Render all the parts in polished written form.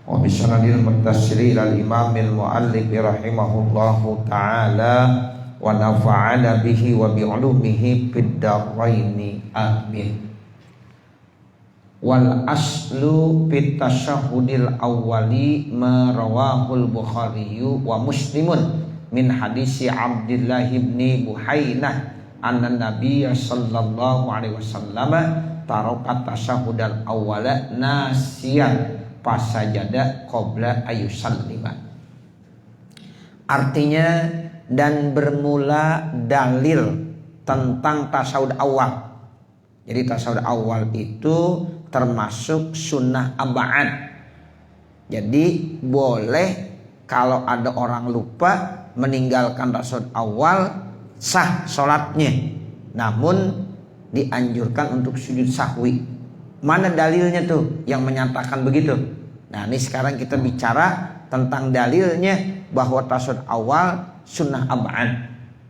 wa bisanadil muttasil al imamil muallif rahimahullahu ta'ala wa nafa'ana bihi wa bi'ulumihi fid dharaini amin. Wal aslu fit tasyahhudil awwali ma rawahul Bukhari wa Muslimun min hadisi Abdullah bin Buhainah anna Nabiy sallallahu alaihi wasallam taraka tasyahhudal awwala nasiyan fasajada qabla ayusallima. Artinya, dan bermula dalil tentang tasyahud awal. Jadi tasyahud awal itu termasuk sunnah ab'ad. Jadi boleh kalau ada orang lupa meninggalkan tasyahud awal, sah sholatnya. Namun dianjurkan untuk sujud sahwi. Mana dalilnya tuh yang menyatakan begitu? Nah, ini sekarang kita bicara tentang dalilnya bahwa tasyahud awal sunnah ab'ad.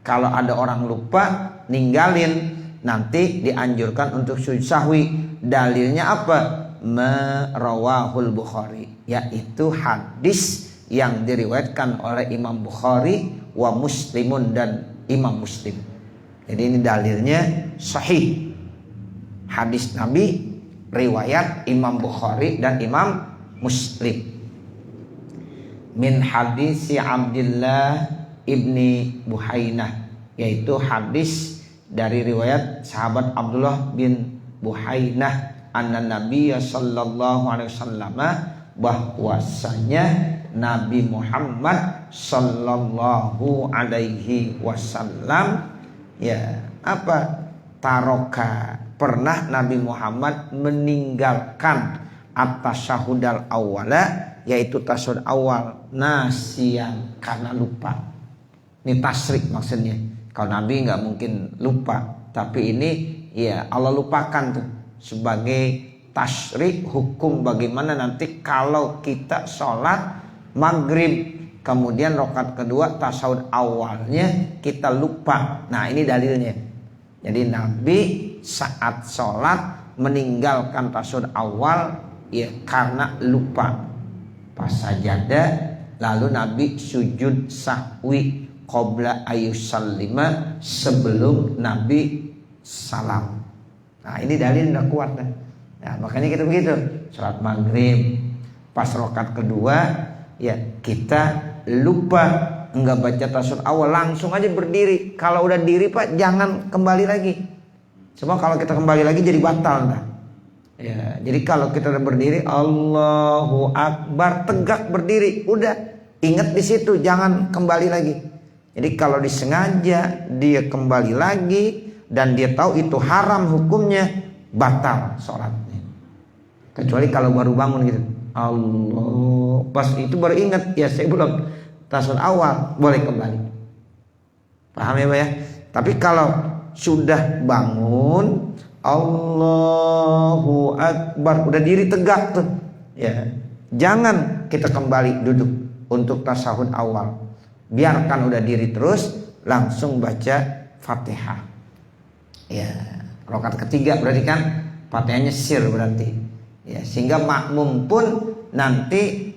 Kalau ada orang lupa ninggalin, nanti dianjurkan untuk sujud sahwi. Dalilnya apa? Rawahul Bukhari, yaitu hadis yang diriwayatkan oleh Imam Bukhari wa Muslimun dan Imam Muslim. Jadi ini dalilnya sahih. Hadis Nabi riwayat Imam Bukhari dan Imam Muslim. Min hadisi Abdullah ibni Buhainah, yaitu hadis dari riwayat sahabat Abdullah bin Buhainah anna Nabiy sallallahu alaihi wasallam, bahwasanya Nabi Muhammad sallallahu alaihi wasallam taroka, pernah Nabi Muhammad meninggalkan at-tasyahudal awwala, yaitu tasyahud awal, nasiyan, karena lupa. Ini tasrik maksudnya. Kalau Nabi nggak mungkin lupa, tapi ini Allah lupakan tuh sebagai tasrik hukum bagaimana nanti kalau kita sholat maghrib kemudian rakaat kedua tasyahud awalnya kita lupa. Nah, ini dalilnya. Jadi Nabi saat sholat meninggalkan tasyahud awal karena lupa. Pas sajada lalu Nabi sujud sahwi qabla ayusallima, sebelum Nabi salam. Nah, ini dalil udah kuat dah. Nah, makanya kita begitu. Sholat maghrib pas rakaat kedua kita lupa enggak baca tasyahud awal, langsung aja berdiri. Kalau udah diri Pak, jangan kembali lagi. Sebab kalau kita kembali lagi jadi batal dah. Jadi kalau kita udah berdiri, Allahu Akbar, tegak berdiri, udah ingat di situ, jangan kembali lagi. Jadi kalau disengaja dia kembali lagi dan dia tahu itu haram hukumnya, batal sholatnya. Kecuali kalau baru bangun gitu, Allah, pas itu baru ingat, saya belum tasyahud awal, boleh kembali. Paham ya Pak ya? Tapi kalau sudah bangun, Allahu Akbar, udah diri tegak tuh, jangan kita kembali duduk untuk tasyahud awal. Biarkan udah diri terus, langsung baca Fatihah. Rakaat ketiga berarti kan Fatihahnya sir berarti. Sehingga makmum pun nanti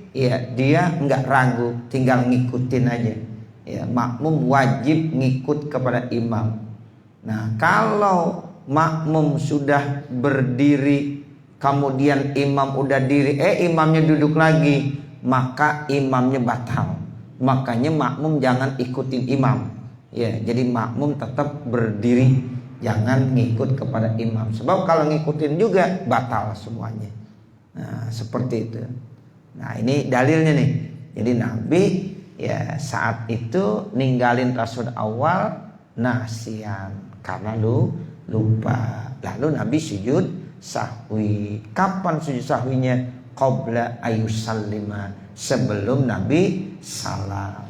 dia nggak ragu, tinggal ngikutin aja. Makmum wajib ngikut kepada imam. Nah, kalau makmum sudah berdiri kemudian imam udah diri, imamnya duduk lagi, maka imamnya batal. Makanya makmum jangan ikutin imam. Jadi makmum tetap berdiri, jangan ngikut kepada imam. Sebab kalau ngikutin juga batal semuanya. Nah, seperti itu. Nah, ini dalilnya nih. Jadi Nabi saat itu ninggalin tasyahud awal nasiyan, karena lupa. Lalu Nabi sujud sahwi. Kapan sujud sahwinya? Qabla ayusallima, sebelum Nabi salam.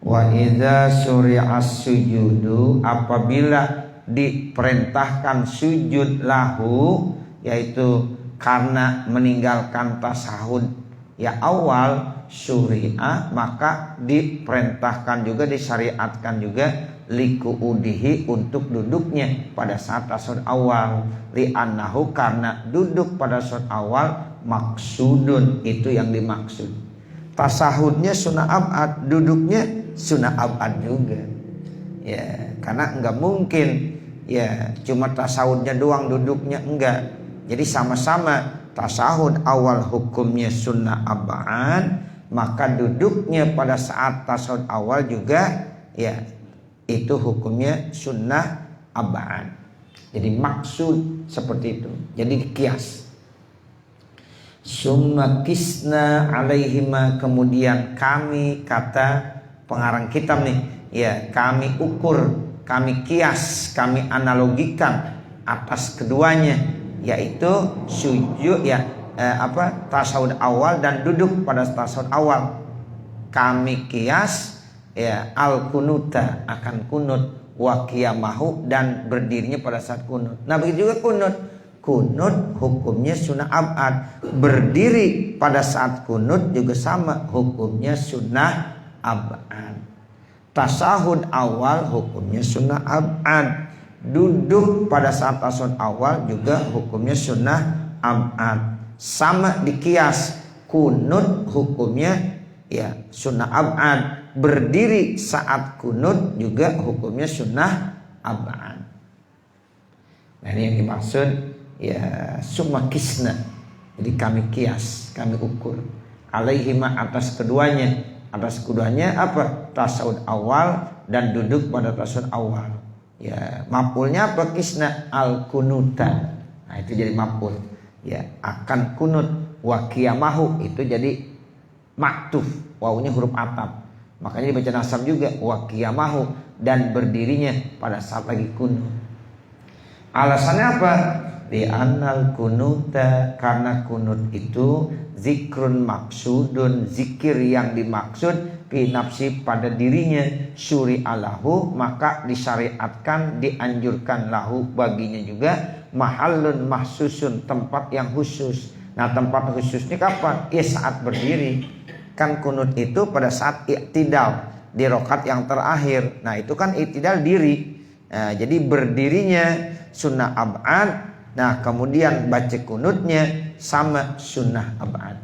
Wa idza suri'as sujudu, apabila diperintahkan sujud lahu, yaitu karena meninggalkan tasyahud awal, syuri'ah, maka diperintahkan juga, disyariatkan juga liqu'udihi untuk duduknya pada saat tasyahud awal, li'annahu karena duduk pada tasyahud awal maksudun, itu yang dimaksud. Tasahudnya sunnah abad, duduknya sunnah abad juga. Ya, karena enggak mungkin ya cuma tasahudnya doang, duduknya enggak. Jadi sama-sama tasahud awal hukumnya sunnah abad, maka duduknya pada saat tasahud awal juga ya itu hukumnya sunnah abad. Jadi maksud seperti itu. Jadi kias. Summa kisna alaihima, kemudian kami, kata pengarang kitab nih, ya kami ukur, kami kias, kami analogikan atas keduanya, yaitu sujud ya tasawuf awal dan duduk pada tasawuf awal. Kami kias ya al kunuta akan kunut, wa qiyamahu dan berdirinya pada saat kunut. Nah begitu juga kunut. Kunut hukumnya sunnah abad, berdiri pada saat kunut juga sama hukumnya sunnah abad. Tasahud awal hukumnya sunnah abad, duduk pada saat tasahud awal juga hukumnya sunnah abad. Sama di kias, kunut hukumnya ya sunnah abad, berdiri saat kunut juga hukumnya sunnah abad. Nah ini yang dimaksud ya summa kisna. Jadi kami kias, kami ukur alaihima atas keduanya. Atas keduanya apa? Tasawuf awal dan duduk pada tasawuf awal. Ya, maf'ulnya apa? Kisna al kunuta. Nah, itu jadi maf'ul. Ya, akan kunut, wa qiyamahu itu jadi maktuf. Wawunya huruf ataf. Makanya dibaca nasab juga wa qiyamahu dan berdirinya pada saat lagi kunut. Alasannya apa? Di annal kunuta, karena kunut itu zikrun maksudun, zikir yang dimaksud fi nafsi pada dirinya, syuri alahu maka disyariatkan, dianjurkan lahu baginya juga, mahallun mahsusun tempat yang khusus. Nah tempat khususnya kapan? Ya saat berdiri. Kan kunut itu pada saat i'tidal di rakaat yang terakhir. Nah itu kan i'tidal diri. Nah, jadi berdirinya sunnah ab'ad. Nah kemudian baca kunutnya sama sunnah ab'ad.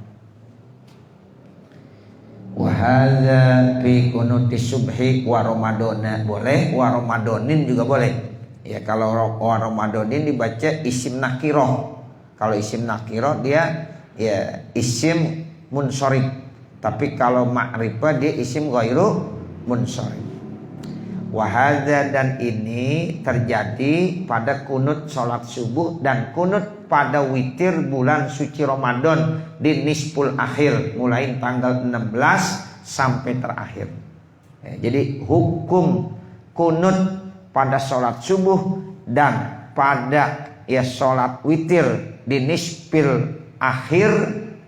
Wa hadza fi kunutis subhi wa ramadana boleh, wa ramadanin juga boleh. Ya kalau wa ramadanin dibaca isim nakiroh. Kalau isim nakiroh dia ya isim munsharif. Tapi kalau ma'rifah dia isim ghairu munsharif. Wahada dan ini terjadi pada kunut sholat subuh dan kunut pada witir bulan suci Ramadan di nisful akhir mulai tanggal 16 sampai terakhir. Ya, jadi hukum kunut pada sholat subuh dan pada ya sholat witir di nisfil akhir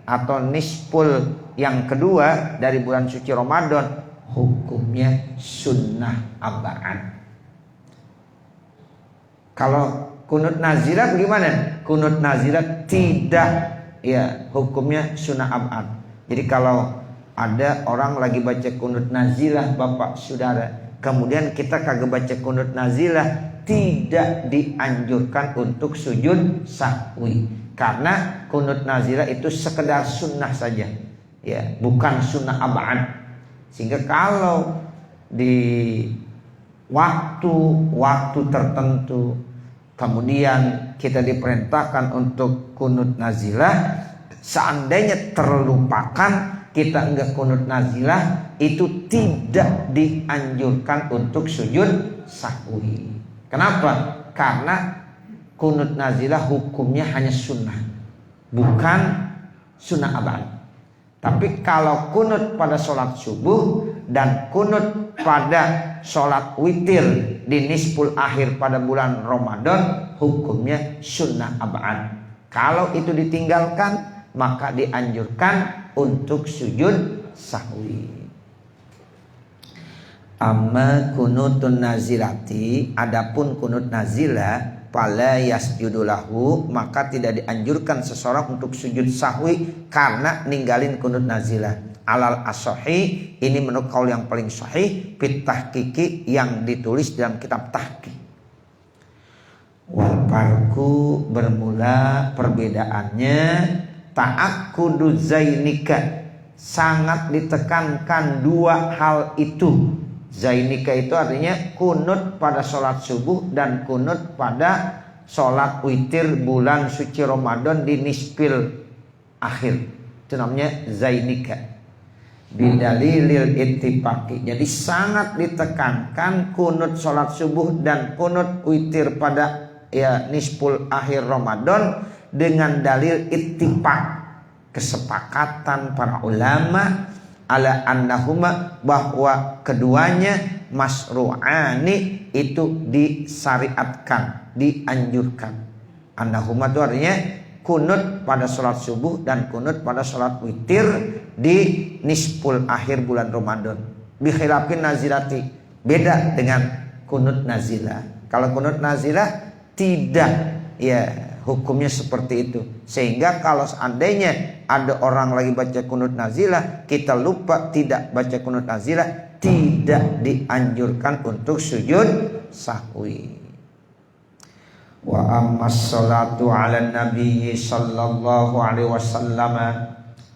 atau nisful yang kedua dari bulan suci Ramadan hukumnya sunnah abad. Kalau kunut nazilah bagaimana? Kunut nazilah tidak ya hukumnya sunnah abad. Jadi kalau ada orang lagi baca kunut nazilah Bapak Saudara, kemudian kita kagak baca kunut nazilah, tidak dianjurkan untuk sujud sahwi. Karena kunut nazilah itu sekedar sunnah saja. Ya, bukan sunnah abad. Sehingga kalau di waktu tertentu kemudian kita diperintahkan untuk kunut nazilah, seandainya terlupakan kita enggak kunut nazilah, itu tidak dianjurkan untuk sujud sahwi. Kenapa? Karena kunut nazilah hukumnya hanya sunnah, bukan sunnah abad. Tapi kalau kunut pada sholat subuh dan kunut pada sholat witir di nisful akhir pada bulan Ramadan hukumnya sunnah abad. Kalau itu ditinggalkan maka dianjurkan untuk sujud sahwi. Amma kunutun nazilati, adapun kunut nazilah fala yasjudu lahu, maka tidak dianjurkan seseorang untuk sujud sahwi karena ninggalin kunut nazilah. Alal as-sahih, ini menurut kaul yang paling sahih, fit tahqiqi, yang ditulis dalam kitab tahqiq. Wal farqu, bermula perbedaannya, ta'akkudu zainika, sangat ditekankan dua hal itu. Zainika itu artinya kunut pada sholat subuh dan kunut pada sholat witir bulan suci Ramadan di nisfil akhir. Itu namanya zainika. Bidalilil ittifaqi. Jadi sangat ditekankan kunut sholat subuh dan kunut witir pada nisful akhir Ramadan dengan dalil ittifaq, kesepakatan para ulama ala annahuma, bahwa keduanya masru'ani, itu disyariatkan, dianjurkan. Annahuma itu artinya kunut pada sholat subuh dan kunut pada sholat witir di nisful akhir bulan Ramadan. Bikhilafin nazilati, beda dengan kunut nazilah. Kalau kunut nazilah tidak, hukumnya seperti itu. Sehingga kalau seandainya ada orang lagi baca kunut nazilah, kita lupa tidak baca kunut nazilah, tidak dianjurkan untuk sujud sahwi. Wa ammas salatu ala nabi sallallahu alaihi wasallam,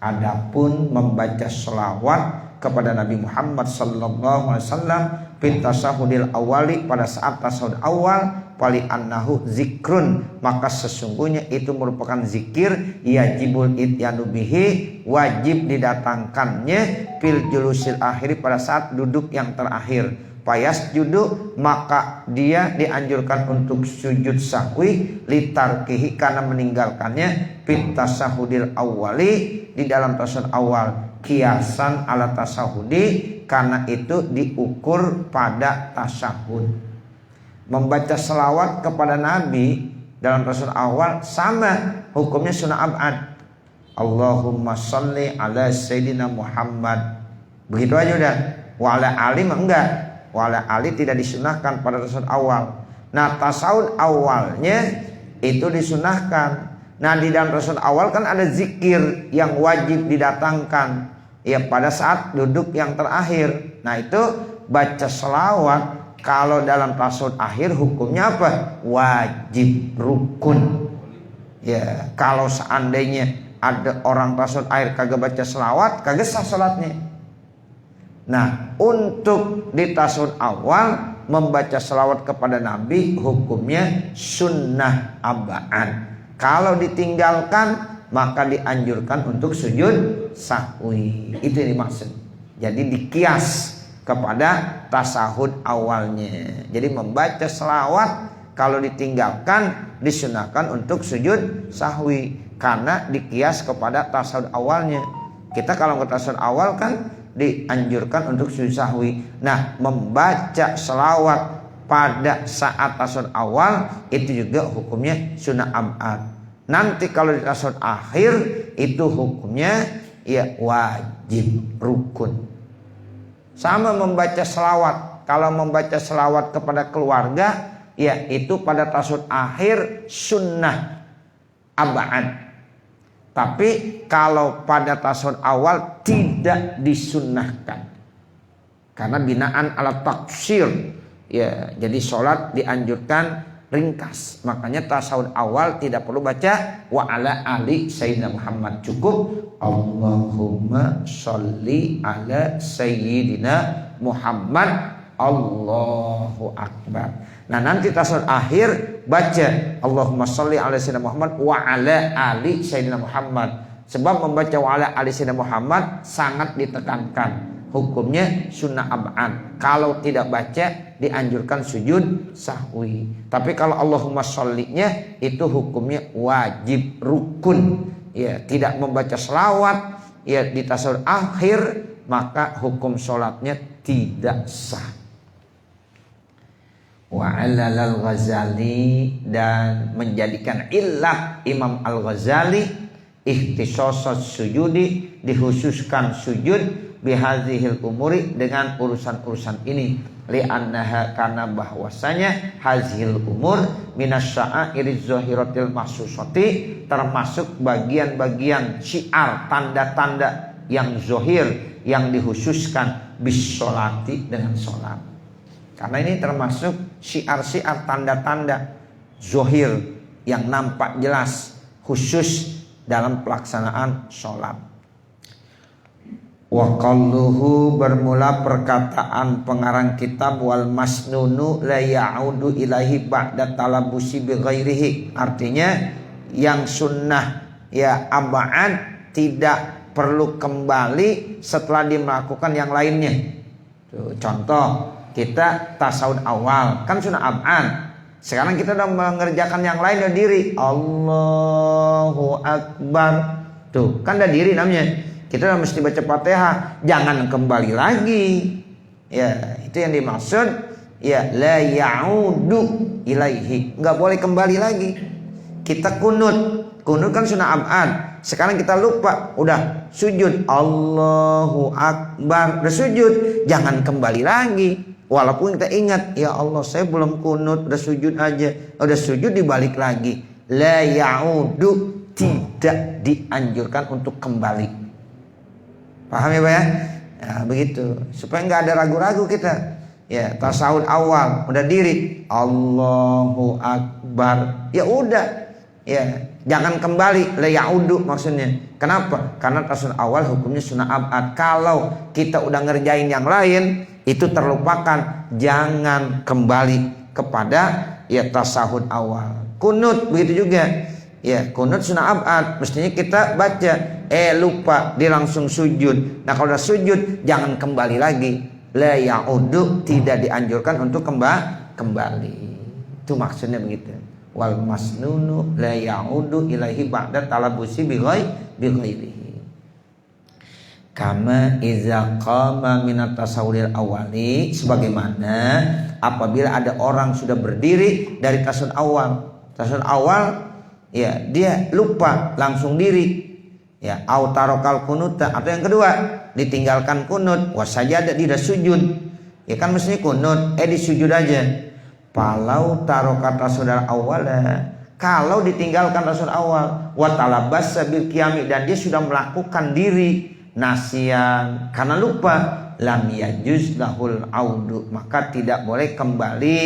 adapun membaca selawat kepada Nabi Muhammad sallallahu alaihi wasallam fit tasahudil awali, pada saat tasahud awal, fali annahu zikrun, maka sesungguhnya itu merupakan zikir, yajibul ityanu bihi, wajib didatangkannya, fil julusil akhiri, pada saat duduk yang terakhir. Payas judu, maka dia dianjurkan untuk sujud sahwi, litarkihi, karena meninggalkannya, fit tasahudil awali, di dalam tasahud awal, kiasan ala tasahudi, karena itu diukur pada tasahud. Membaca selawat kepada Nabi dalam tasawuf awal sama hukumnya sunnah ab'ad. Allahumma sholli ala sayyidina Muhammad, begitu aja udah. Wa ala ali enggak, wa ala ali tidak disunahkan pada tasawuf awal. Nah, tasawuf awalnya itu disunahkan. Nah, di dalam tasawuf awal kan ada zikir yang wajib didatangkan pada saat duduk yang terakhir. Nah, itu baca selawat. Kalau dalam tasawuf akhir hukumnya apa? Wajib, rukun. Kalau seandainya ada orang tasawuf akhir kagak baca selawat, kagak sah salatnya. Nah, untuk di tasawuf awal membaca selawat kepada Nabi hukumnya sunnah abaan. Kalau ditinggalkan maka dianjurkan untuk sujud sahwi. Itu yang dimaksud. Jadi dikias kepada tasahud awalnya. Jadi membaca selawat kalau ditinggalkan disunahkan untuk sujud sahwi, karena dikias kepada tasahud awalnya. Kita kalau ke tasahud awal kan dianjurkan untuk sujud sahwi. Nah, membaca selawat pada saat tasahud awal itu juga hukumnya sunnah ab'ad. Nanti kalau di tasahud akhir itu hukumnya wajib, rukun. Sama membaca selawat. Kalau membaca selawat kepada keluarga, itu pada tasawuf akhir sunnah ab'ad. Tapi kalau pada tasawuf awal tidak disunnahkan, karena binaan ala taksir. Jadi sholat dianjurkan ringkas. Makanya tasawuf awal tidak perlu baca wa ala ali sayyidina Muhammad, cukup Allahumma sholli ala sayyidina Muhammad, Allahu akbar. Nah, nanti tasawuf akhir baca Allahumma sholli ala sayyidina Muhammad wa ala ali sayyidina Muhammad. Sebab membaca wa ala ali sayyidina Muhammad sangat ditekankan, hukumnya sunnah ab'ad. Kalau tidak baca dianjurkan sujud sahwi. Tapi kalau Allahumma shollinya itu hukumnya wajib, rukun. Tidak membaca selawat di tasawuf akhir, maka hukum sholatnya tidak sah. Wa 'alal al-Ghazali, dan menjadikan illah Imam Al-Ghazali ikhtisasas sujudi, dikhususkan sujud bihadzihil umuri, dengan urusan-urusan ini, li'annaha, karena bahwasanya hazil umur minasya'airiz zahiratil mahsusati, termasuk bagian-bagian syiar, tanda-tanda yang zahir yang dikhususkan bisolati, dengan sholat. Karena ini termasuk syiar-syiar, tanda-tanda zahir yang nampak jelas khusus dalam pelaksanaan sholat. Wa qalluhu, bermula perkataan pengarang kitab, wal masnunu la ya'udu ilaihi ba'da talabusi bi ghairihi. Artinya yang sunnah ya ab'ad tidak perlu kembali setelah melakukan yang lainnya. Tuh, contoh kita tasawuf awal kan sunnah ab'ad. Sekarang kita udah mengerjakan yang lain, udah diri Allahu Akbar. Tuh kan udah diri namanya. Kita udah mesti baca Fatihah, jangan kembali lagi. Ya, itu yang dimaksud ya la ya'udu ilaihi. Enggak boleh kembali lagi. Kita kunut. Kunut kan sunnah ab'ad. Sekarang kita lupa, udah sujud Allahu Akbar, udah sujud, jangan kembali lagi. Walaupun kita ingat, ya Allah saya belum kunut, udah sujud aja. Udah sujud dibalik lagi. La ya'udu, tidak dianjurkan untuk kembali. Paham ya Pak ya? Ya begitu. Supaya nggak ada ragu-ragu kita. Ya tasawuf awal udah diri Allahu Akbar. Ya udah. Ya jangan kembali, la ya'udu maksudnya. Kenapa? Karena tasawuf awal hukumnya sunnah ab'ad. Kalau kita udah ngerjain yang lain, itu terlupakan. Jangan kembali kepada ya tasawuf awal. Kunut begitu juga. Ya kunut sunnah ab'ad, mestinya kita baca, lupa dia langsung sujud. Nah kalau udah sujud jangan kembali lagi. La ya'udu, tidak dianjurkan untuk kembali. Itu maksudnya begitu. Wal masnunu la ya'udu ilaihi ba'da talabusi bi ghairihi. Kama iza qama minat tasawwuril awali, sebagaimana apabila ada orang sudah berdiri dari tasawuf awal. Tasawuf awal ya dia lupa langsung diri. Ya, au tarokal kunuta, atau yang kedua ditinggalkan kunut, wasajada tidak sujud. Ya kan mestinya kunut, disujud aja. Palau tarokata saudara awalnya, kalau ditinggalkan rasul awal, watalabas sabil kiami, dan dia sudah melakukan diri nasian karena lupa, lam yajuz lahul audu, maka tidak boleh kembali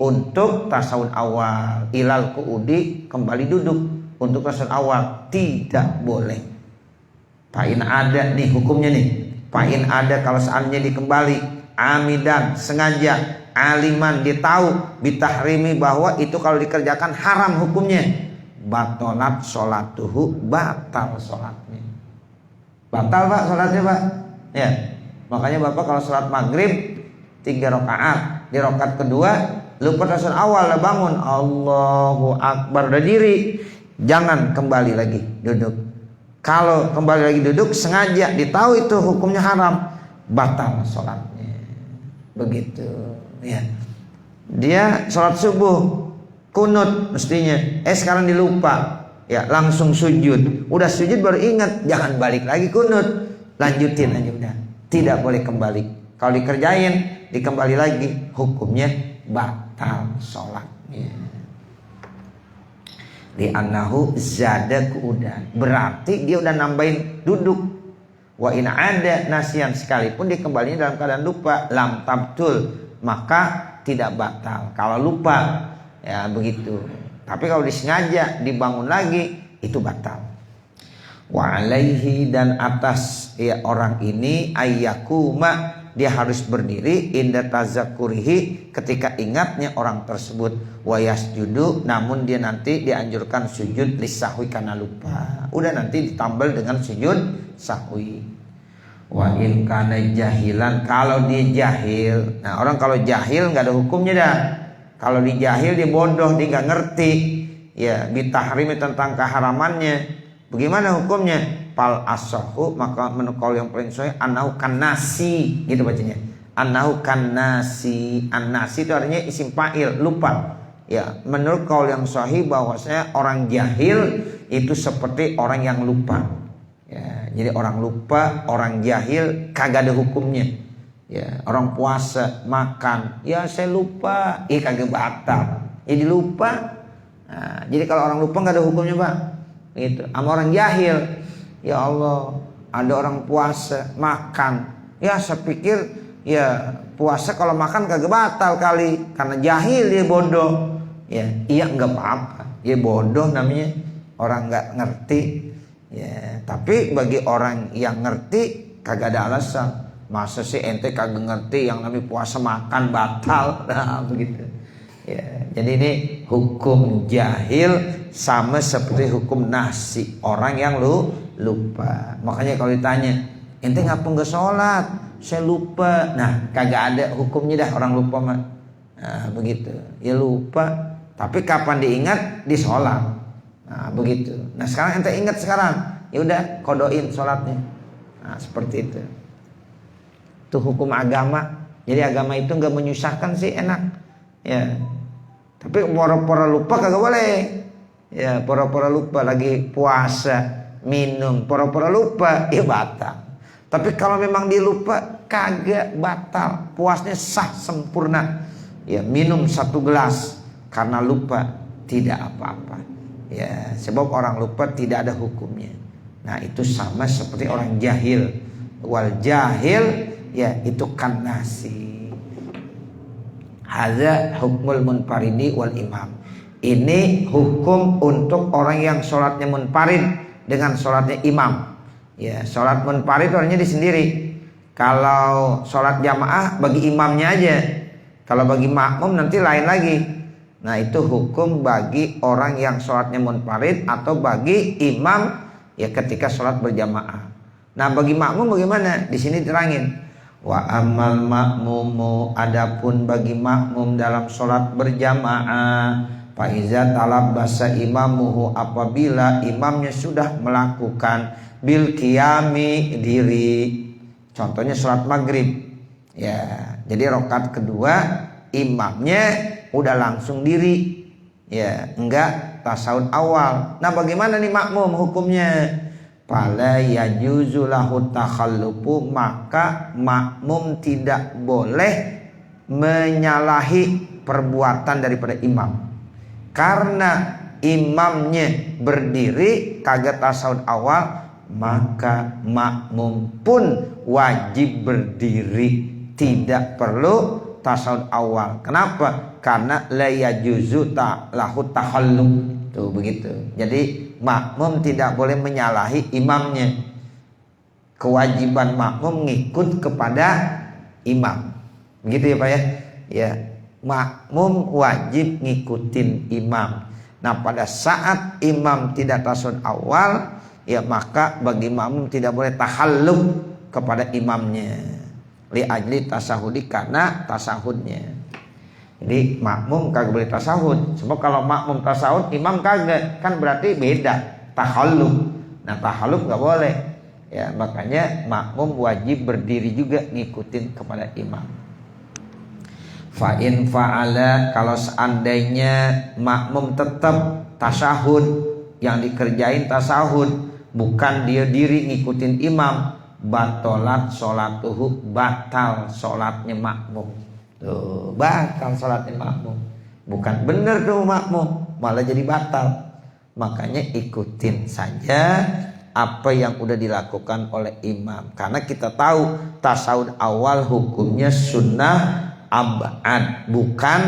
untuk tasawuf awal, ilal kuudi, kembali duduk untuk tasawuf awal, tidak boleh. Pain ada nih hukumnya nih. Pain ada kalau seandainya dikembali amidan, sengaja, aliman, dia tahu bitahrimi, bahwa itu kalau dikerjakan haram hukumnya. Batolat sholatuhu, batal sholatnya. Batal Pak sholatnya Pak. Ya. Makanya Bapak kalau sholat maghrib 3 rakaat, di rakaat kedua lupa tasawuf awal, lah bangun Allahu Akbar, udah diri, jangan kembali lagi duduk. Kalau kembali lagi duduk sengaja, ditahu itu hukumnya haram, batal sholatnya. Begitu ya. Dia sholat subuh kunut mestinya, sekarang dilupa, ya langsung sujud. Udah sujud baru ingat, jangan balik lagi kunut, lanjutin aja udah. Tidak boleh kembali. Kalau dikerjain dikembali lagi, hukumnya batal sholatnya. Li'annahu zada ku'udan, berarti dia udah nambahin duduk. Wa in ada nasian, sekalipun dia kembalinya dalam keadaan lupa, lam tabtul, maka tidak batal. Kalau lupa ya begitu. Tapi kalau disengaja dibangun lagi, itu batal. Wa alaihi, dan atas ya orang ini, ayyakuma, dia harus berdiri inda tazakurihi, ketika ingatnya orang tersebut, wa yasjudu, namun dia nanti dianjurkan sujud lisahwi, karena lupa. Udah nanti ditambal dengan sujud sahwi. Wa in kana jahilan, kalau dia jahil. Nah orang kalau jahil nggak ada hukumnya dah. Kalau dia jahil, dia bodoh, dia nggak ngerti ya bitahrimi, tentang keharamannya. Bagaimana hukumnya? Pal asahu, maka menurut kaul yang paling sahih, annahu kannasi, gitu bacanya. Annahu kannasi. An-nasi itu artinya isim fa'il, lupa. Ya, menurut kaul yang sahih bahwasanya orang jahil itu seperti orang yang lupa. Ya, jadi orang lupa, orang jahil kagak ada hukumnya. Ya, orang puasa makan, ya saya lupa, kagak batal. Jadi lupa. Nah, jadi kalau orang lupa nggak ada hukumnya, Pak. Gitu. Sama orang jahil, ya Allah, ada orang puasa makan, ya saya pikir ya puasa kalau makan kagak batal kali, karena jahil dia bodoh. Ya, iya nggak apa-apa, dia bodoh namanya, orang nggak ngerti. Ya, tapi bagi orang yang ngerti kagak ada alasan. Masa sih ente kagak ngerti yang namanya puasa makan batal? Nah, begitu. Ya, jadi ini hukum jahil sama seperti hukum nasi, orang yang lupa. Makanya kalau ditanya, ente ngapa nggak sholat? Saya lupa. Nah, kagak ada hukumnya dah orang lupa mah. Nah, begitu. Ya lupa. Tapi kapan diingat? Di sholat. Nah, begitu. Nah, sekarang ente ingat sekarang, ya udah kodoin sholatnya. Nah, seperti itu. Itu hukum agama. Jadi agama itu nggak menyusahkan sih, enak. Ya. Tapi pura-pura lupa kagak boleh. Ya, pura-pura lupa lagi puasa, minum, pura-pura lupa, ya batal. Tapi kalau memang dia lupa, kagak batal. Puasnya sah sempurna. Ya, minum 1 gelas karena lupa tidak apa-apa. Ya, sebab orang lupa tidak ada hukumnya. Nah, itu sama seperti orang jahil. Wal jahil, ya itu kan nasi. Hadza hukmul munfaridi wal imam. Ini hukum untuk orang yang sholatnya munfarid dengan sholatnya imam. Ya, sholat munfarid orangnya di sendiri. Kalau sholat jamaah bagi imamnya aja. Kalau bagi makmum nanti lain lagi. Nah, itu hukum bagi orang yang sholatnya munfarid atau bagi imam ya ketika sholat berjamaah. Nah, bagi makmum bagaimana? Di sini terangin. Wa amal makmumu, adapun bagi makmum dalam sholat berjamaah, fa iza talabbasa imamuhu, apabila imamnya sudah melakukan bil qiyami, diri. Contohnya sholat maghrib. Ya, jadi rakaat kedua imamnya udah langsung diri, ya enggak tasawuf awal. Nah, bagaimana nih makmum hukumnya? Fala yajuzu lahu takhallufu, maka makmum tidak boleh menyalahi perbuatan daripada imam. Karena imamnya berdiri kagak tasawuf awal, maka makmum pun wajib berdiri, tidak perlu tasawuf awal. Kenapa? Karena la yajuzu lahu takhalluf. Tuh begitu. Jadi makmum tidak boleh menyalahi imamnya. Kewajiban makmum ngikut kepada imam. Begitu ya Pak ya? Ya, makmum wajib ngikutin imam. Nah, pada saat imam tidak tasawuf awal, ya maka bagi makmum tidak boleh takhalluf kepada imamnya. Li ajli tasahudi, karena tasahudnya. Jadi makmum kagak boleh tasahud. Sebab kalau makmum tasahud, imam kagak, kan berarti beda takhalluf. Nah, takhalluf nggak boleh. Ya, makanya makmum wajib berdiri juga ngikutin kepada imam. Fa in fa'ala, kalau seandainya makmum tetap tasahud, yang dikerjain tasahud, bukan dia diri ngikutin imam, batolat sholatuhu, batal sholatnya makmum. Tuh, batal sholatnya makmum. Bukan bener tuh makmum, malah jadi batal. Makanya ikutin saja apa yang udah dilakukan oleh imam. Karena kita tahu tasawuf awal hukumnya sunnah ab'ad, bukan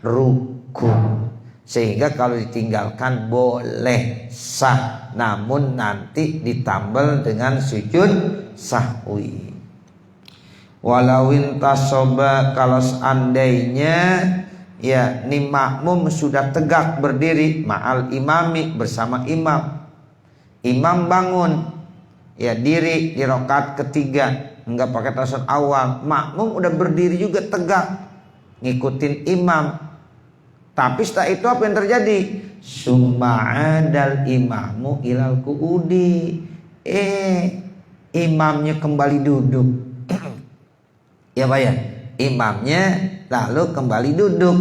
rukun. Sehingga kalau ditinggalkan boleh sah, namun nanti ditambal dengan sujud sahwi. Walawin tasoba, kalau seandainya ya ni makmum sudah tegak berdiri ma'al imami, bersama imam. Imam bangun ya diri di rakaat ketiga, enggak pakai tasawuf awal, makmum udah berdiri juga tegak ngikutin imam. Tapi setelah itu apa yang terjadi? Summa'adal imamu ilal qu'udi, imamnya kembali duduk. Ya Pak ya, imamnya lalu kembali duduk.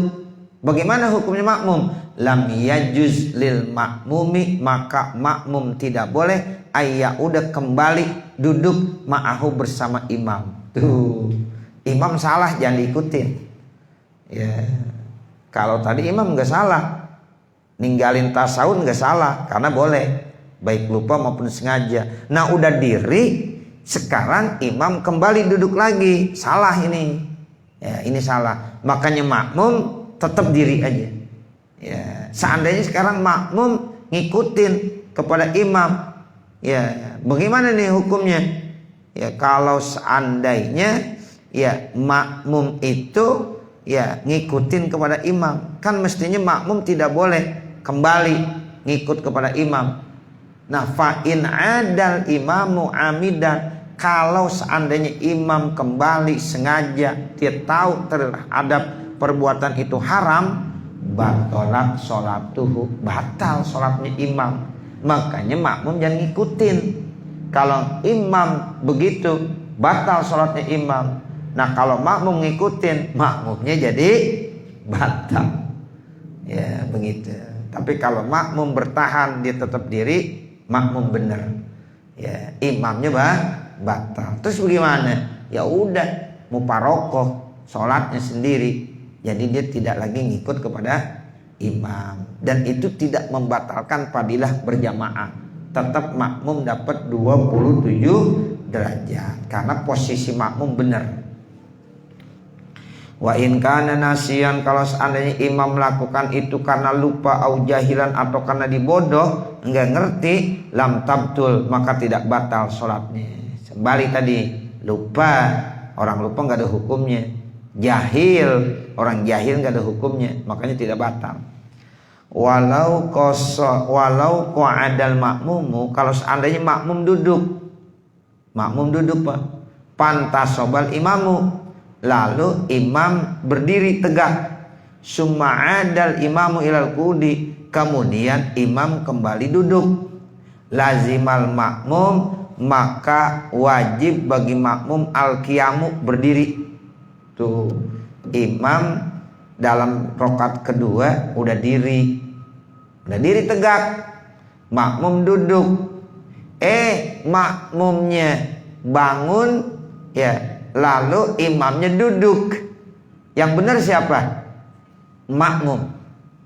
Bagaimana hukumnya makmum? Lam yajuz lil makmumi, maka makmum tidak boleh udah kembali duduk ma'ahu bersama imam. Tuh, imam salah jangan diikutin. Ya, kalau tadi imam nggak salah, ninggalin tasawuf nggak salah karena boleh, baik lupa maupun sengaja. Nah udah diri, sekarang imam kembali duduk lagi, salah ini. Ya, ini salah. Makanya makmum tetap diri aja. Ya, seandainya sekarang makmum ngikutin kepada imam, ya bagaimana nih hukumnya? Ya kalau seandainya ya makmum itu ya ngikutin kepada imam, kan mestinya makmum tidak boleh kembali ngikut kepada imam. Nah fa in adal imamu amidan, kalau seandainya imam kembali sengaja, dia tahu terhadap perbuatan itu haram, batalat sholatuhu, batal sholatnya imam. Makanya makmum jangan ngikutin. Kalau imam begitu, batal sholatnya imam. Nah kalau makmum ngikutin, makmumnya jadi batal. Ya begitu. Tapi kalau makmum bertahan, dia tetap diri, makmum benar. Ya imamnya batal. Terus bagaimana? Ya udah muparokoh, sholatnya sendiri. Jadi dia tidak lagi ngikut kepada imam. Dan itu tidak membatalkan fadilah berjamaah. Tetap makmum dapat 27 derajat. Karena posisi makmum benar. Wa in kana nasiyan, kalau seandainya imam melakukan itu karena lupa au jahilan atau karena dibodoh, enggak ngerti, lam tabtul, maka tidak batal sholatnya. Kembali tadi, lupa, orang lupa enggak ada hukumnya. Jahil, orang jahil nggak ada hukumnya, makanya tidak batal. Walau qa'adal makmumu, kalau seandainya makmum duduk pak, pantasobal imamu, lalu imam berdiri tegak, summa adal imamu ilal qudi, kemudian imam kembali duduk, lazimal makmum, maka wajib bagi makmum al-qiyamu, berdiri. Tuh, imam dalam rakaat kedua udah diri tegak, makmum duduk. Makmumnya bangun, ya, lalu imamnya duduk. Yang benar siapa?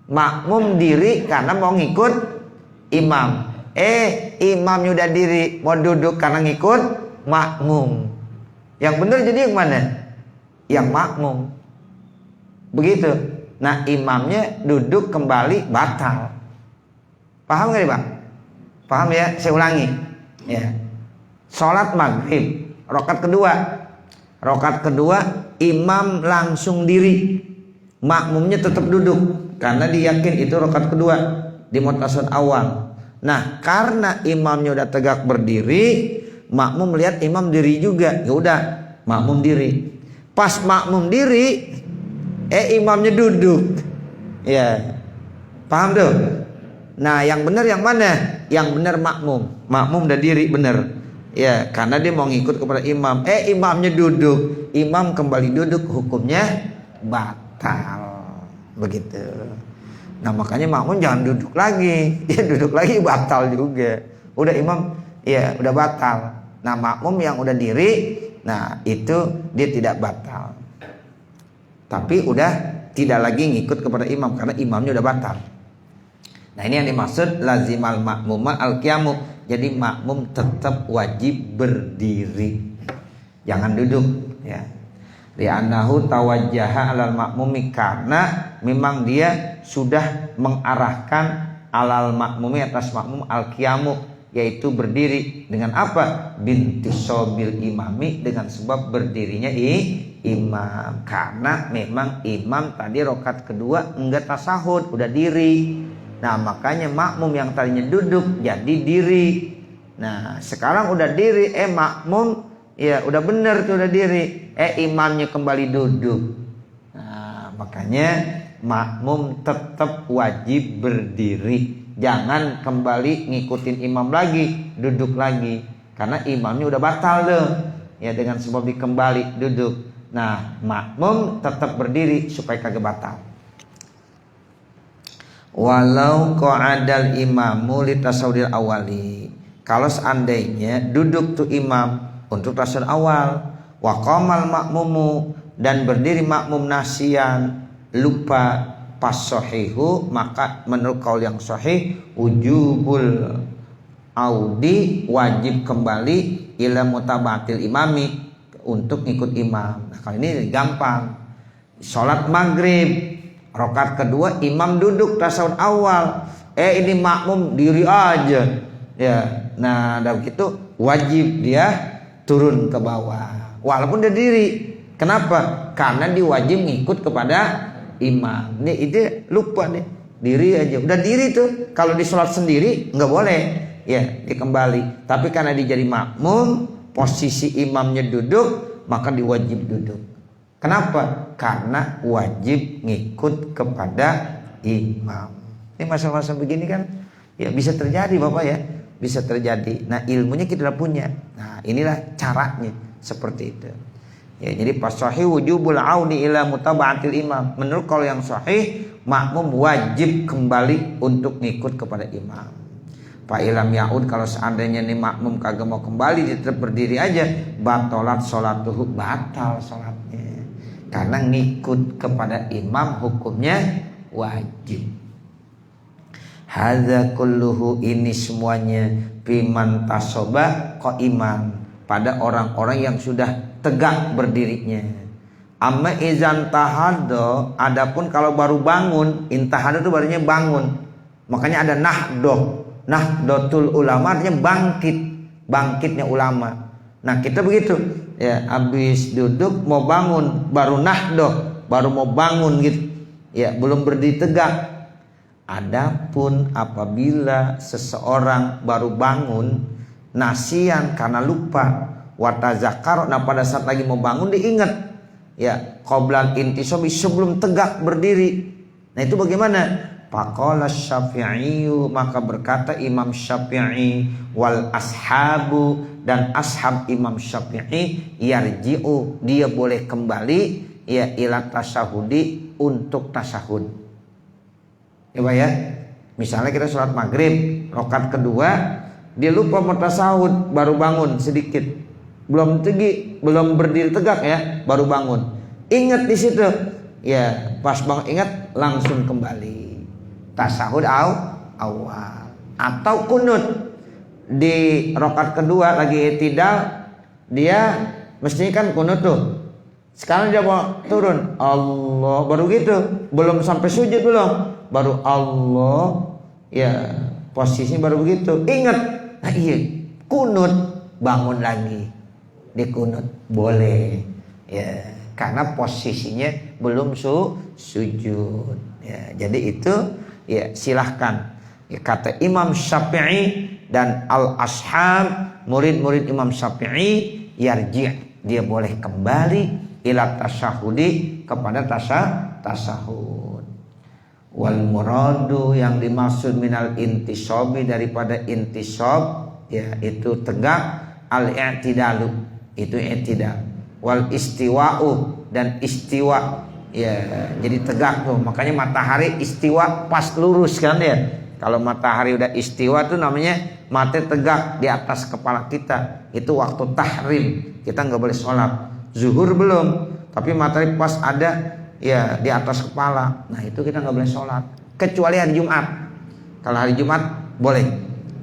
Makmum diri karena mau ngikut imam. Imamnya udah diri mau duduk karena ngikut makmum. Yang benar jadi yang mana? Yang makmum. Begitu. Nah imamnya duduk kembali batal. Paham gak nih Pak? Paham ya? Saya ulangi ya. Sholat maghrib rakaat kedua imam langsung diri, makmumnya tetap duduk karena diyakin itu rakaat kedua di mutasawwif awal. Nah karena imamnya udah tegak berdiri, makmum melihat imam diri juga, ya udah makmum diri. Pas makmum diri, imamnya duduk. Ya. Paham tuh? Nah, yang benar yang mana? Yang benar makmum. Makmum udah diri benar. Ya, karena dia mau ngikut kepada imam. Imamnya duduk. Imam kembali duduk, hukumnya batal. Begitu. Nah, makanya makmum jangan duduk lagi. Dia duduk lagi batal juga. Udah imam, ya udah batal. Nah, makmum yang udah diri, nah itu dia tidak batal. Tapi udah tidak lagi ngikut kepada imam karena imamnya udah batal. Nah ini yang dimaksud lazimal makmuma al-qiyamu. Jadi makmum tetap wajib berdiri, jangan duduk ya. Li'annahu tawajjaha alal makmumi, karena memang dia sudah mengarahkan alal makmumi, atas makmum al-qiyamu, yaitu berdiri. Dengan apa? Bintisobil imami, dengan sebab berdirinya imam. Karena memang imam tadi rakaat kedua enggak tasahud, udah diri. Nah makanya makmum yang tadinya duduk jadi diri. Nah sekarang udah diri, makmum ya udah bener tuh udah diri, imamnya kembali duduk. Nah makanya makmum tetap wajib berdiri, jangan kembali ngikutin imam lagi, duduk lagi, karena imamnya udah batal deh ya, dengan sebab dikembali duduk. Nah makmum tetap berdiri supaya kagak batal. Walau qa'adal imamu li tasawudil awali, kalau seandainya duduk tuh imam untuk tasawud awal, wa qamal makmumu, dan berdiri makmum nasian, lupa, pas sahihu, maka menurut kaul yang sahih wujubul audi, wajib kembali ila mutabatil imami, untuk ikut imam. Nah, kalau ini gampang. Sholat maghrib rakaat kedua imam duduk tasawuf awal, ini makmum diri aja ya. Nah dalam gitu wajib dia turun ke bawah walaupun dia diri. Kenapa? Karena diwajib ngikut kepada imam. Nih itu lupa nih, diri aja udah diri tuh. Kalau di sholat sendiri nggak boleh ya, dikembali. Tapi karena dia jadi makmum, posisi imamnya duduk, maka diwajib duduk. Kenapa? Karena wajib ngikut kepada imam. Ini masa-masa begini kan ya bisa terjadi Bapak ya, bisa terjadi. Nah ilmunya kita udah punya. Nah inilah caranya seperti itu. Ya, jadi pas sahih wujubul auni ila mutaba'atil imam. Menurut kalau yang sahih, makmum wajib kembali untuk ngikut kepada imam. Fa ilam yaud, kalau seandainya nih makmum kagak mau kembali, dia tetap berdiri aja, batalat sholatuhu, batal sholatnya. Karena ngikut kepada imam hukumnya wajib. Hadza kulluhu, ini semuanya biman tasoba qaiman, pada orang-orang yang sudah tegak berdirinya. Amma izan tahado, adapun kalau baru bangun, intahado itu barunya bangun. Makanya ada nahdoh, nahdotul ulama artinya bangkit, bangkitnya ulama. Nah kita begitu ya, habis duduk mau bangun baru nahdoh, baru mau bangun gitu ya, belum berdiri tegak. Adapun apabila seseorang baru bangun nasian karena lupa, watazakar, nah pada saat lagi mau bangun diingat ya, qoblal intisobi, sebelum tegak berdiri. Nah itu bagaimana? Faqala Syafi'i, maka berkata Imam Syafi'i, wal ashabu, dan ashab Imam Syafi'i, yarji'u, dia boleh kembali ya ila tasahudi, untuk tasahud. Ya Pak ya, misalnya kita sholat maghrib rakaat kedua, dia lupa mau tasahud, baru bangun sedikit, belum tinggi, belum berdiri tegak ya, baru bangun. Ingat di situ ya, pas bangun ingat langsung kembali tasahud awal. Atau kunut di rakaat kedua lagi i'tidal, dia mestinya kan kunut tuh. Sekarang dia mau turun, Allah, baru gitu, belum sampai sujud belum, baru Allah ya, posisinya baru begitu. Ingat, nah iya, kunut, bangun lagi dikunut boleh ya, karena posisinya belum sujud ya. Jadi itu ya silahkan ya, kata Imam Syafi'i dan al-ashab, murid-murid Imam Syafi'i, yarji', dia boleh kembali ila tasyahudi, kepada tasahud. Wal muradu, yang dimaksud minal intisobi, daripada intisob ya itu tegak, al-i'tidalu, itu i'tidal. Wal istiwa'u, dan istiwa ya, jadi tegak tuh. Makanya matahari istiwa pas lurus kan ya. Kalau matahari udah istiwa tuh namanya matahari tegak di atas kepala kita. Itu waktu tahrim, kita nggak boleh sholat. Zuhur belum, tapi matahari pas ada ya di atas kepala, nah itu kita nggak boleh sholat, kecuali hari Jumat. Kalau hari Jumat boleh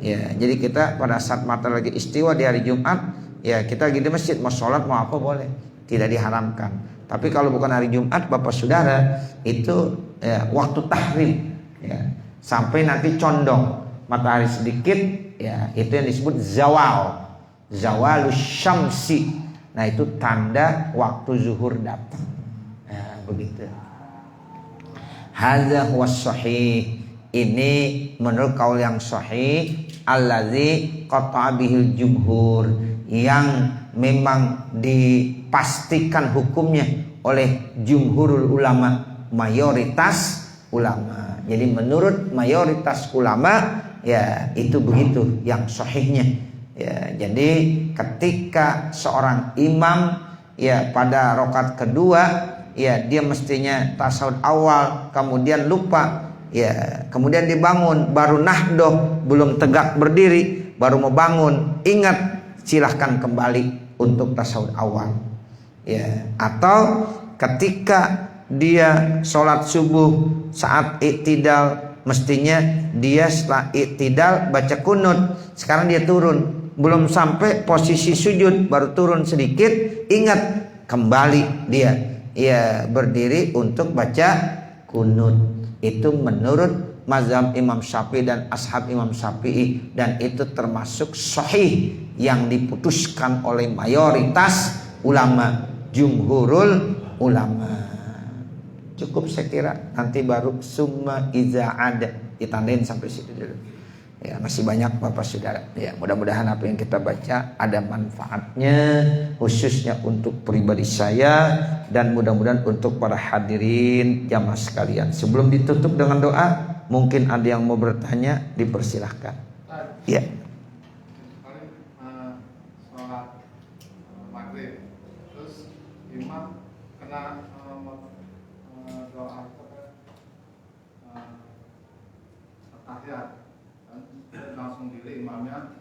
ya. Jadi kita pada saat matahari lagi istiwa di hari Jumat ya, kita lagi di masjid mau sholat mau apa boleh, tidak diharamkan. Tapi kalau bukan hari Jumat Bapak Saudara, itu ya, waktu tahrim ya, sampai nanti condong matahari sedikit ya, itu yang disebut zawal, zawalus syamsi. Nah itu tanda waktu zuhur datang. Nah begitu. Hadza huwas sahih, ini menurut kaul yang sahih, allazi qata'a bihil jumhur, yang memang dipastikan hukumnya oleh jumhurul ulama, mayoritas ulama. Jadi menurut mayoritas ulama ya itu begitu yang sahihnya. Ya, jadi ketika seorang imam ya pada rakaat kedua ya, dia mestinya tasawuf awal kemudian lupa Ya, kemudian dibangun, baru nahdoh, belum tegak berdiri, baru mau bangun. Ingat, silahkan kembali untuk tasawuf awal. Ya, atau ketika dia sholat subuh saat iktidal, mestinya dia setelah iktidal baca kunut. Sekarang dia turun, belum sampai posisi sujud, baru turun sedikit. Ingat, kembali dia, ya, berdiri untuk baca kunut. Itu menurut mazhab Imam Syafi'i dan ashab Imam Syafi'i, dan itu termasuk sahih yang diputuskan oleh mayoritas ulama, jumhurul ulama. Cukup saya kira, nanti baru summa iza ada, ditandain sampai situ dulu. Ya, masih banyak Bapak Saudara. Ya, mudah-mudahan apa yang kita baca ada manfaatnya, khususnya untuk pribadi saya, dan mudah-mudahan untuk para hadirin jamaah sekalian. Sebelum ditutup dengan doa, mungkin ada yang mau bertanya, dipersilahkan. Ya. Sholat maghrib, terus imam kena doa tahiyat, langsung diri imamnya,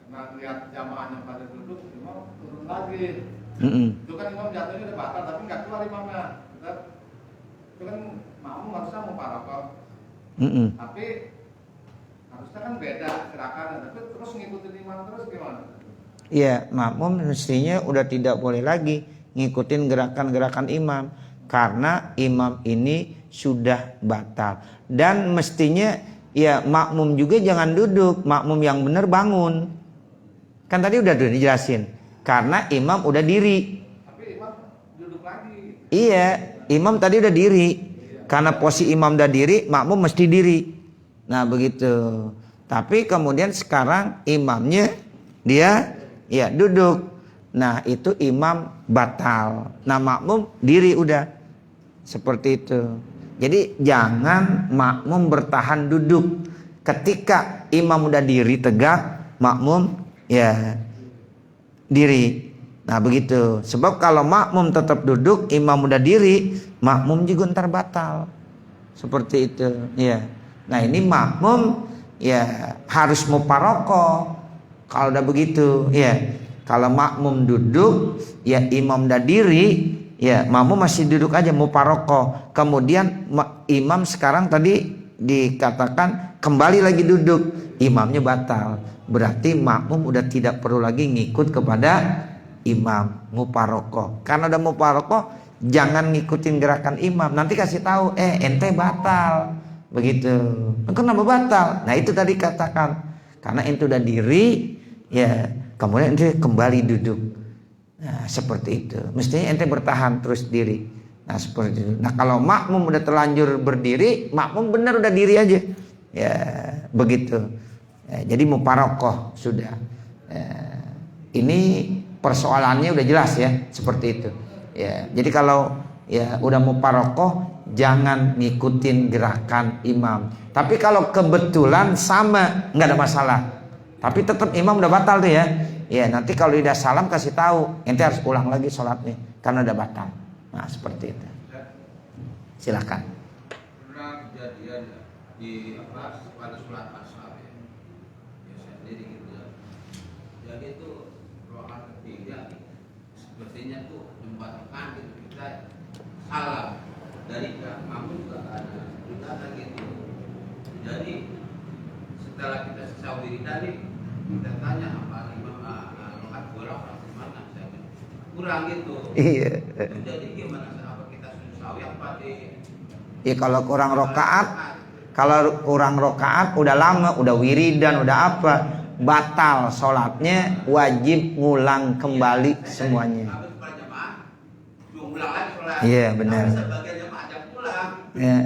karena lihat jamaahnya pada duduk, imam turun lagi. Itu kan imam jatuhnya udah batal, tapi nggak keluar imamnya. Itu kan makmum harusnya mau parakoh. Tapi harusnya kan beda gerakannya, tapi terus ngikutin imam terus gimana? Iya, makmum mestinya udah tidak boleh lagi ngikutin gerakan-gerakan imam, karena imam ini sudah batal. Dan mestinya ya makmum juga jangan duduk, makmum yang benar bangun. Kan tadi udah dijelasin, karena imam udah diri. Tapi imam duduk lagi. Iya, imam tadi udah diri. Karena posisi imam udah diri, makmum mesti diri. Nah begitu. Tapi kemudian sekarang imamnya dia ya duduk. Nah itu imam batal. Nah makmum diri udah. Seperti itu. Jadi jangan makmum bertahan duduk. Ketika imam udah diri tegak, makmum ya diri. Nah begitu. Sebab kalau makmum tetap duduk, imam udah diri, makmum juga ntar batal. Seperti itu. Ya. Nah ini makmum ya harus muparokoh. Kalau udah begitu, ya. Kalau makmum duduk, ya imam udah diri, ya makmum masih duduk aja muparokoh. Kemudian imam sekarang tadi dikatakan kembali lagi duduk, imamnya batal. Berarti makmum udah tidak perlu lagi ngikut kepada imam, muparokoh. Karena udah muparokoh, jangan ngikutin gerakan imam. Nanti kasih tahu, ente batal. Begitu. Kenapa batal? Nah itu tadi katakan, karena ente udah diri, ya kemudian ente kembali duduk. Nah seperti itu. Mestinya ente bertahan terus diri. Nah seperti itu. Nah kalau makmum udah terlanjur berdiri, makmum benar udah diri aja. Ya begitu. Ya, jadi muparokoh sudah. Ya, ini persoalannya udah jelas ya, seperti itu. Ya, jadi kalau ya udah muparokoh, jangan ngikutin gerakan imam. Tapi kalau kebetulan sama, nggak ada masalah. Tapi tetap imam udah batal tuh ya. Ya nanti kalau udah salam kasih tahu, ente harus ulang lagi sholatnya karena udah batal. Nah seperti itu. Silakan. Pernah kejadian di pada sholat asar ya, saya sendiri gitu ya. Jadi itu rokaat ketiga sepertinya tuh membatalkan gitu, kita salah dari makmum juga ada gitu. Jadi setelah kita sahur tadi, kita tanya apa imam rokaat kurang atau mana, saya kurang gitu. Iya. Jadi gimana? Apa kita sahur apa di? Ya kalau kurang rokaat, udah lama, udah wiridan, udah apa, batal sholatnya, wajib ngulang kembali semuanya. Iya benar. Ya,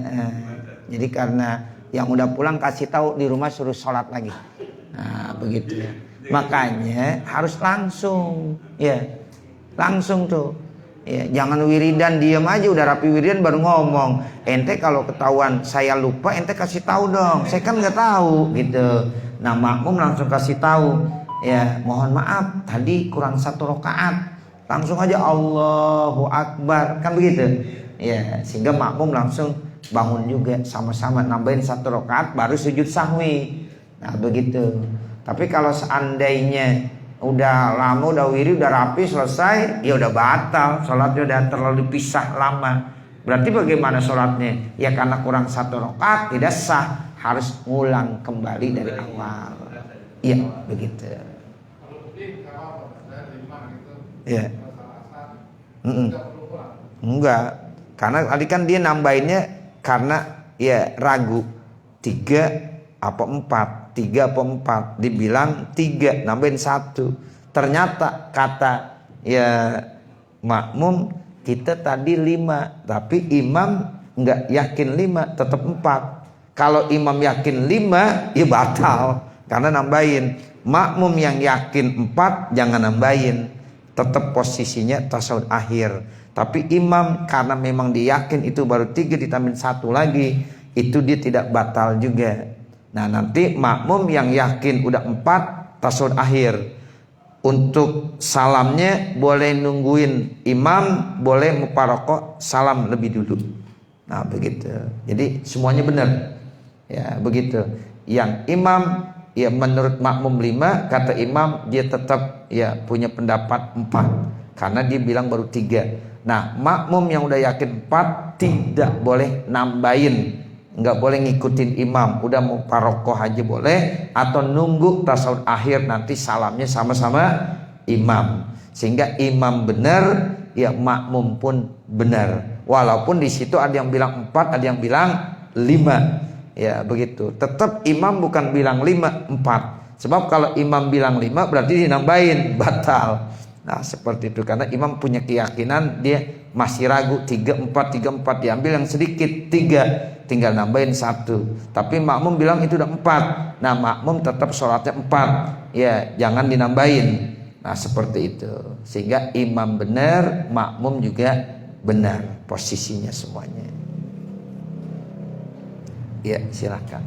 jadi karena yang udah pulang kasih tahu di rumah suruh sholat lagi. Nah begitu. Makanya harus langsung, ya langsung tuh. Ya, jangan wiridan diam aja, udah rapi wiridan baru ngomong. Ente kalau ketahuan saya lupa, ente kasih tahu dong. Saya kan nggak tahu gitu. Nah makmum langsung kasih tahu. Ya mohon maaf tadi kurang 1 rakaat. Langsung aja Allahu Akbar, kan begitu. Ya sehingga makmum langsung bangun juga sama-sama nambahin 1 rakaat baru sujud sahwi. Nah begitu. Tapi kalau seandainya udah lama, udah wiri, udah rapi, selesai, ya udah batal, sholatnya udah terlalu dipisah lama. Berarti bagaimana sholatnya? Ya karena kurang 1 rakaat tidak sah, harus ngulang kembali dari awal. Iya begitu. Kalau lebih kalau saya 5 gitu. Iya. Tidak perlu pulang. Enggak, karena tadi kan dia nambahinnya karena ya ragu 3 apa 4, 3 apa 4, dibilang 3 nambahin 1. Ternyata kata ya makmum kita tadi 5, tapi imam enggak yakin 5, tetap 4. Kalau imam yakin 5 ya batal karena nambahin. Makmum yang yakin 4 jangan nambahin, tetap posisinya tasawuf akhir. Tapi imam karena memang dia yakin itu baru 3 ditambahin 1 lagi, itu dia tidak batal juga. Nah nanti makmum yang yakin udah 4 tasawuf akhir. Untuk salamnya boleh nungguin imam, boleh muparokah salam lebih dulu. Nah begitu. Jadi semuanya benar. Ya begitu. Yang imam ya menurut makmum 5, kata imam dia tetap ya punya pendapat 4 karena dia bilang baru 3. Nah makmum yang udah yakin 4 tidak boleh nambahin, nggak boleh ngikutin imam, udah mau parokoh aja boleh, atau nunggu tasawuf akhir nanti salamnya sama-sama imam, sehingga imam benar ya makmum pun benar. Walaupun di situ ada yang bilang 4, ada yang bilang 5. Ya begitu. Tetap imam bukan bilang 5, 4. Sebab kalau imam bilang 5 berarti dinambahin, batal. Nah seperti itu. Karena imam punya keyakinan dia masih ragu 3, 4 diambil yang sedikit 3, tinggal nambahin 1. Tapi makmum bilang itu udah 4. Nah makmum tetap sholatnya 4. Ya jangan dinambahin. Nah seperti itu. Sehingga imam benar, makmum juga benar posisinya semuanya. Ya silakan.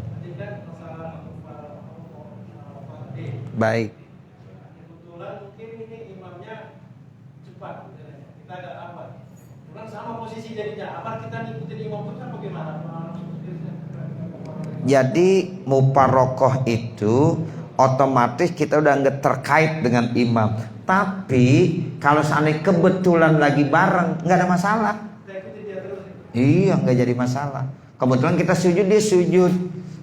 Baik. Kebetulan mungkin ini imamnya cepat, kita agak lambat. Kemudian sama posisi jadinya, apa kita ngikutin imam itu kan bagaimana? Jadi muparokoh itu otomatis kita udah nggak terkait dengan imam. Tapi kalau seandainya kebetulan lagi bareng nggak ada masalah. Iya nggak jadi masalah. Kebetulan kita sujud, dia sujud.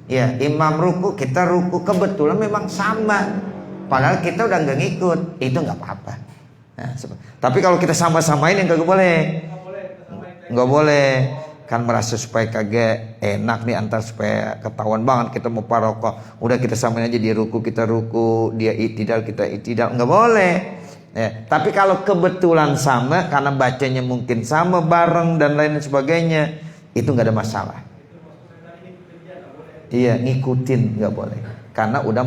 Ya, imam ruku, kita ruku. Kebetulan memang sama. Padahal kita udah nggak ngikut, itu nggak apa-apa. Nah, tapi kalau kita sama-samain yang nggak boleh. Nggak boleh. Kan merasa supaya kagak enak nih, antar supaya ketahuan banget kita mau parokoh. Udah kita samain aja, dia ruku kita ruku, dia itidal kita itidal, nggak boleh. Ya, tapi kalau kebetulan sama karena bacanya mungkin sama bareng dan lain sebagainya, itu nggak ada masalah. Iya ngikutin nggak boleh karena udah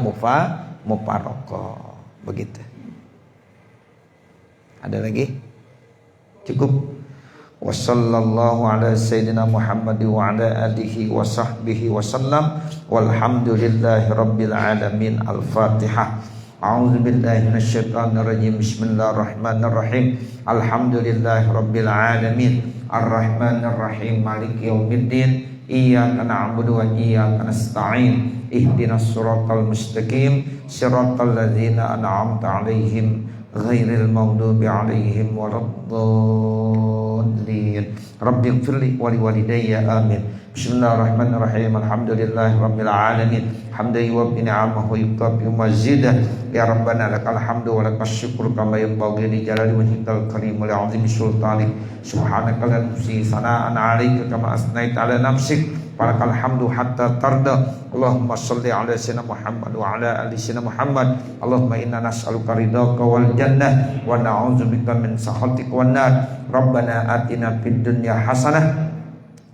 mufarokoh begitu. Ada lagi? Cukup. Wassallallahu ala sayyidina Muhammad wa ala alihi wa sahbihi wasallam. Walhamdulillahi rabbil alamin. Al-Fatihah. A'udzu billahi minasyaitonir rajim. Bismillahirrahmanirrahim. Alhamdulillahi rabbil alamin. Ar-Rahmanir Rahim. Maliki yaumiddin. Iyyaka na'budu wa iyyaka nasta'in. Ihdinas siratal mustaqim. Siratal ladzina an'amta 'alaihim ghairil maghdubi 'alaihim waladdallin. Rabbighfirli wa liwalidayya amin. Bismillahirrahmanirrahim. Alhamdulillahi rabbil alamin. Hamdan yuwaffi ni'amahu wa yukafi mazidah. Ya Rabbana lakal hamdu wa lakas syukru kama yanbaghi li jalali wajhikal karim wa li'azimi sultanik. Subhanaka la nuhsi sana'an 'alaika kama asnaita 'ala nafsik. Walakal hamdu hatta tarda. Allahumma shalli 'ala sayyidina Muhammad wa 'ala ali sayyidina Muhammad. Allahumma inna nas'aluka ridhaka wal jannah wa na'udzubika min sakhatika wan nar. Rabbana atina fid dunya hasanah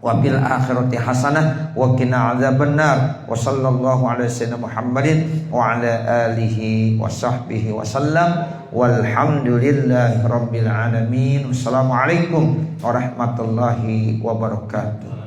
wa fil akhirati hasanah wa qina adzabannar. Wa sallallahu ala sayyidina Muhammadin wa ala alihi wa sahbihi wa sallam. Walhamdulillahi rabbil alamin. Wassalamualaikum warahmatullahi wabarakatuh.